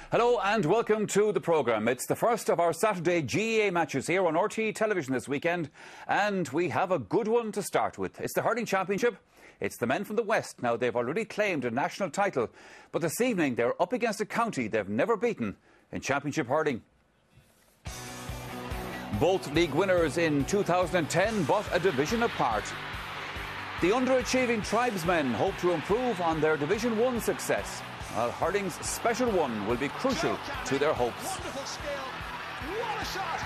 Hello and welcome to the programme. It's the first of our Saturday GAA matches here on RTÉ television this weekend, and we have a good one to start with. It's the hurling championship. It's the men from the West. Now, they've already claimed a national title, but this evening they're up against a county they've never beaten in championship hurling. Both league winners in 2010, but a division apart. The underachieving tribesmen hope to improve on their Division 1 success. Well, hurling's Special 1 will be crucial to their hopes. Wonderful skill. What a shot!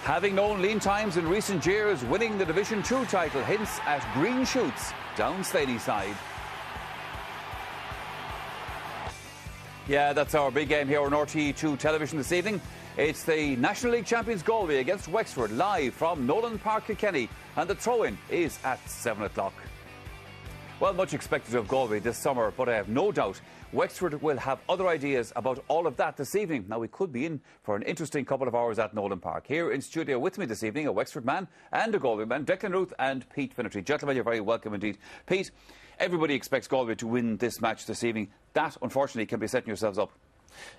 Having known lean times in recent years, winning the Division 2 title hints at green shoots down Slaney side. Yeah, that's our big game here on RTÉ2 television this evening. It's the National League champions Galway against Wexford, live from Nolan Park, Kilkenny, and the throw-in is at 7 o'clock. Well, much expected of Galway this summer, but I have no doubt Wexford will have other ideas about all of that this evening. Now, we could be in for an interesting couple of hours at Nolan Park. Here in studio with me this evening, a Wexford man and a Galway man, Declan Ruth and Pete Finnerty. Gentlemen, you're very welcome indeed. Pete, everybody expects Galway to win this match this evening. That, unfortunately, can be setting yourselves up.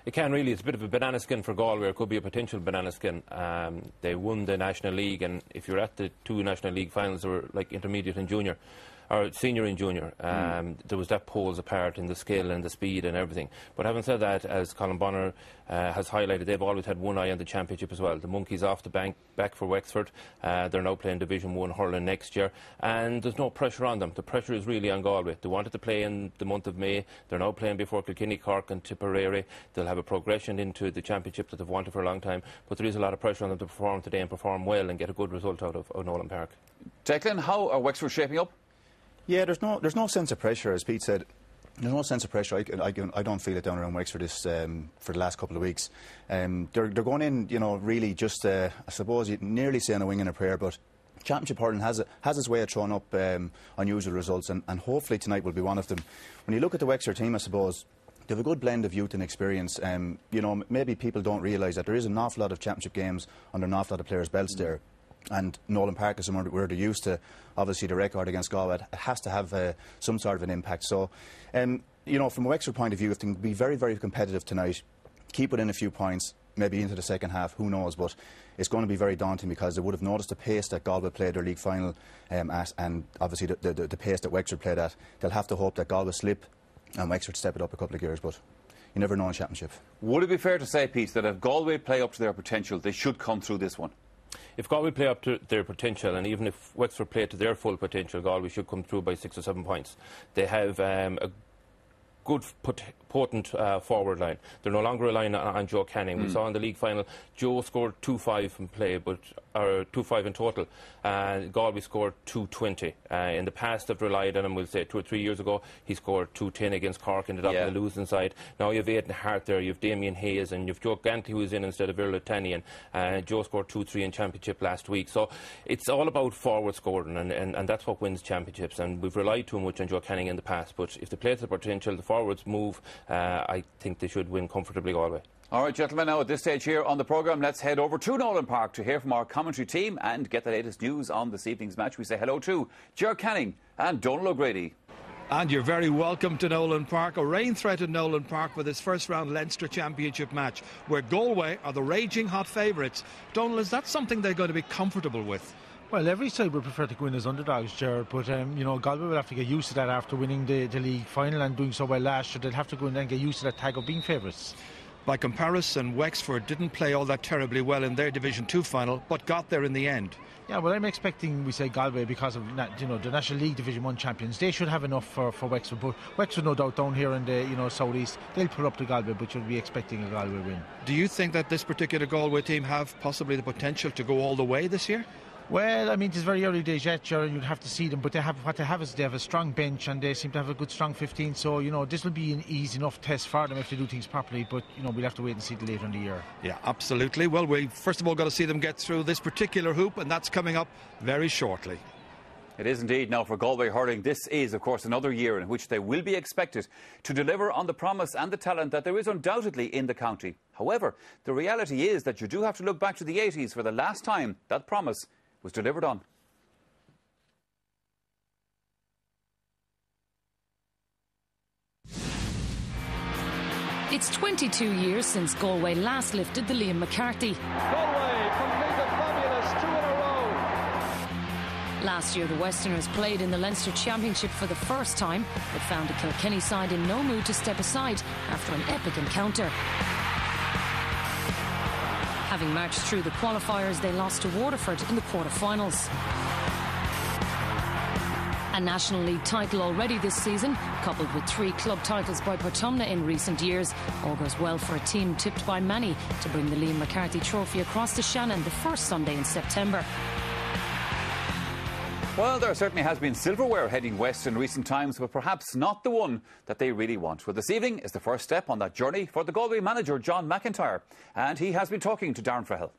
It can really. It's a bit of a banana skin for Galway. It could be a potential banana skin. They won the National League, and if you're at the two National League finals, or like intermediate and junior, or senior and junior, there was that poles apart in the skill and the speed and everything. But having said that, as Colin Bonner has highlighted, they've always had one eye on the championship as well. The monkeys off the back for Wexford. They're now playing Division 1 hurling next year, and there's no pressure on them. The pressure is really on Galway. They wanted to play in the month of May. They're now playing before Kilkenny, Cork and Tipperary. They'll have a progression into the championship that they've wanted for a long time, but there is a lot of pressure on them to perform today and perform well and get a good result out of Nolan Park. Declan, how are Wexford shaping up? Yeah, there's no sense of pressure, as Pete said. There's no sense of pressure. I don't feel it down around Wexford for the last couple of weeks. They're going in, you know, really just, I suppose you'd nearly say on a wing and a prayer, but championship hurling has its way of throwing up unusual results, and hopefully tonight will be one of them. When you look at the Wexford team, I suppose they have a good blend of youth and experience. You know, maybe people don't realise that there is an awful lot of championship games under an awful lot of players' belts there. And Nolan Park is somewhere where they're used to, obviously, the record against Galway. It has to have some sort of an impact. So, you know, from a Wexford point of view, if they can be very, very competitive tonight, keep within a few points, maybe into the second half, who knows, but it's going to be very daunting because they would have noticed the pace that Galway played their league final at, and obviously the pace that Wexford played at. They'll have to hope that Galway slip and Wexford step it up a couple of gears, but you never know in championship. Would it be fair to say, Pete, that if Galway play up to their potential, they should come through this one? If Galway play up to their potential, and even if Wexford play to their full potential, Galway should come through by 6 or 7 points. They have a good, potent forward line. They're no longer relying on Joe Canning. We saw in the league final, Joe scored 2-5 from play, or 2-5 in total, and Galway scored 2-20. In the past, they've relied on him. We'll say 2 or 3 years ago, he scored 2-10 against Cork, ended up on the losing side. Now you have Aidan Hart there, you have Damien Hayes, and you have Joe Gantley, who was in instead of Irla Tanian. Joe scored 2-3 in championship last week. So it's all about forward scoring, and that's what wins championships. And we've relied too much on Joe Canning in the past, but if they play to the potential, the forwards move, I think they should win comfortably, Galway. All right, gentlemen, now at this stage here on the programme, let's head over to Nolan Park to hear from our commentary team and get the latest news on this evening's match. We say hello to Ger Canning and Donal O'Grady. And you're very welcome to Nolan Park. A rain threat in Nolan Park for this first round Leinster Championship match, where Galway are the raging hot favourites. Donal, is that something they're going to be comfortable with? Well, every side would prefer to go in as underdogs, Gerard, but you know, Galway will have to get used to that after winning the league final and doing so well last year. They'll have to go in and get used to that tag of being favourites. By comparison, Wexford didn't play all that terribly well in their Division 2 final, but got there in the end. Yeah, well, I'm expecting, we say, Galway because of, you know, the National League Division 1 champions. They should have enough for Wexford, but Wexford, no doubt, down here in the, you know, southeast, they'll put up to Galway, but you'll be expecting a Galway win. Do you think that this particular Galway team have possibly the potential to go all the way this year? Well, I mean, it's very early days yet, Gerard, you'd have to see them, but what they have is they have a strong bench and they seem to have a good, strong 15, so, you know, this will be an easy enough test for them if they do things properly, but, you know, we'll have to wait and see it later in the year. Yeah, absolutely. Well, we first of all got to see them get through this particular hoop, and that's coming up very shortly. It is indeed. Now for Galway hurling, this is of course another year in which they will be expected to deliver on the promise and the talent that there is undoubtedly in the county. However, the reality is that you do have to look back to the 80s for the last time that promise was delivered on. It's 22 years since Galway last lifted the Liam McCarthy. Galway complete the fabulous 2 in a row. Last year, the Westerners played in the Leinster Championship for the first time, but found a Kilkenny side in no mood to step aside after an epic encounter. Having marched through the qualifiers, they lost to Waterford in the quarter-finals. A National League title already this season, coupled with 3 club titles by Portumna in recent years, augurs well for a team tipped by many to bring the Liam McCarthy Trophy across the Shannon the first Sunday in September. Well, there certainly has been silverware heading west in recent times, but perhaps not the one that they really want. Well, this evening is the first step on that journey for the Galway manager, John McIntyre, and he has been talking to Darren Frahell.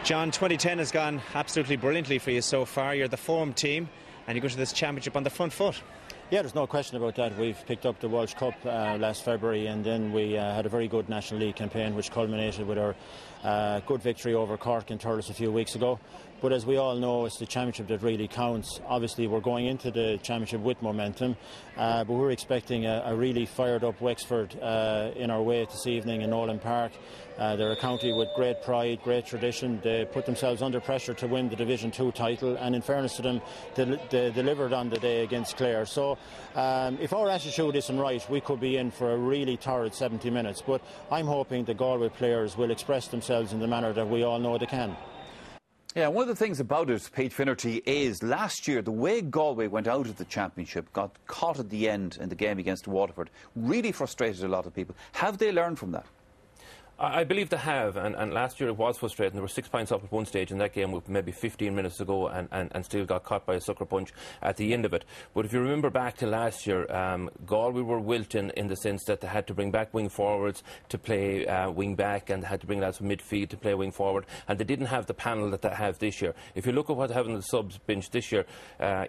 John, 2010 has gone absolutely brilliantly for you so far. You're the form team and you go to this championship on the front foot. Yeah, there's no question about that. We've picked up the Walsh Cup last February, and then we had a very good National League campaign which culminated with our good victory over Cork in Thurles a few weeks ago. But as we all know, it's the championship that really counts. Obviously, we're going into the championship with momentum, but we're expecting a really fired up Wexford in our way this evening in Nolan Park. They're a county with great pride, great tradition. They put themselves under pressure to win the Division 2 title, and in fairness to them, they delivered on the day against Clare. So if our attitude isn't right, we could be in for a really torrid 70 minutes. But I'm hoping the Galway players will express themselves in the manner that we all know they can. Yeah, one of the things about it, Pete Finnerty, is last year the way Galway went out of the championship, got caught at the end in the game against Waterford, really frustrated a lot of people. Have they learned from that? I believe they have, and last year it was frustrating. There were 6 points up at one stage in that game with maybe 15 minutes to go, and still got caught by a sucker punch at the end of it. But if you remember back to last year, Galway were wilting in the sense that they had to bring back wing forwards to play wing back, and they had to bring lads from midfield to play wing forward, and they didn't have the panel that they have this year. If you look at what they have on the subs bench this year,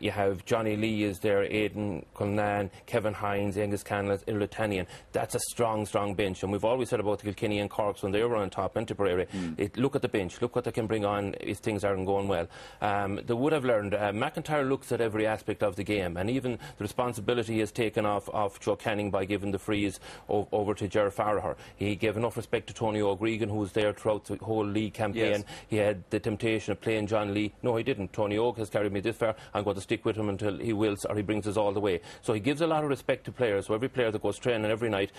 you have Johnny Lee is there, Aidan Cullinan, Kevin Hines, Angus Canlett, Ilutanian. That's a strong, strong bench, and we've always said about the Kilkenny and Corks when they were on top in Tipperary, look at the bench, look what they can bring on if things aren't going well. They would have learned. McIntyre looks at every aspect of the game, and even the responsibility is taken off Joe Canning by giving the frees over to Ger Farragher. He gave enough respect to Tony O'Gregan, who was there throughout the whole league campaign. Yes. He had the temptation of playing John Lee. No, he didn't. Tony O'G has carried me this far. I'm going to stick with him until he wilts or he brings us all the way. So he gives a lot of respect to players. So every player that goes training every night